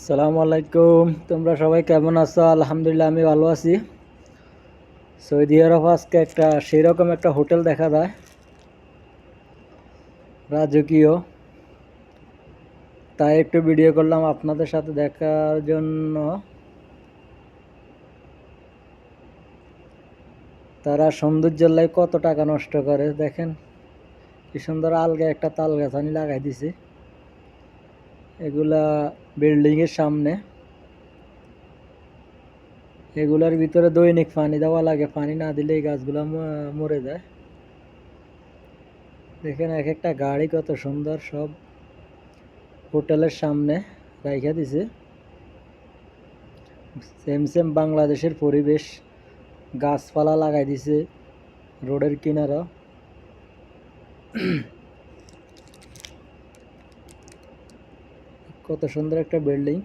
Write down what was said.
আসসালামু আলাইকুম। তোমরা সবাই কেমন আছো? আলহামদুলিল্লাহ আমি ভালো আছি। সৌদি আরব আজকে সেরকম একটা হোটেল দেখা যায়, রাজকীয়। তাই একটু ভিডিও করলাম আপনাদের সাথে দেখার জন্য। তারা সৌন্দর্যের লাই কত টাকা নষ্ট করে দেখেন। কি সুন্দর আলগা একটা তাল গাছানি লাগাই দিছে, এগুলা বিল্ডিং এর সামনে। এগুলার ভিতরে দৈনিক পানি দেওয়া লাগে, পানি না দিলে এই গাছগুলা মরে যায়। দেখেন এক একটা গাড়ি কত সুন্দর, সব হোটেলের সামনে রাইখা দিছে। সেম সেম বাংলাদেশের পরিবেশ, গাছপালা লাগাই দিছে রোডের কিনারা। কত সুন্দর একটা বিল্ডিং।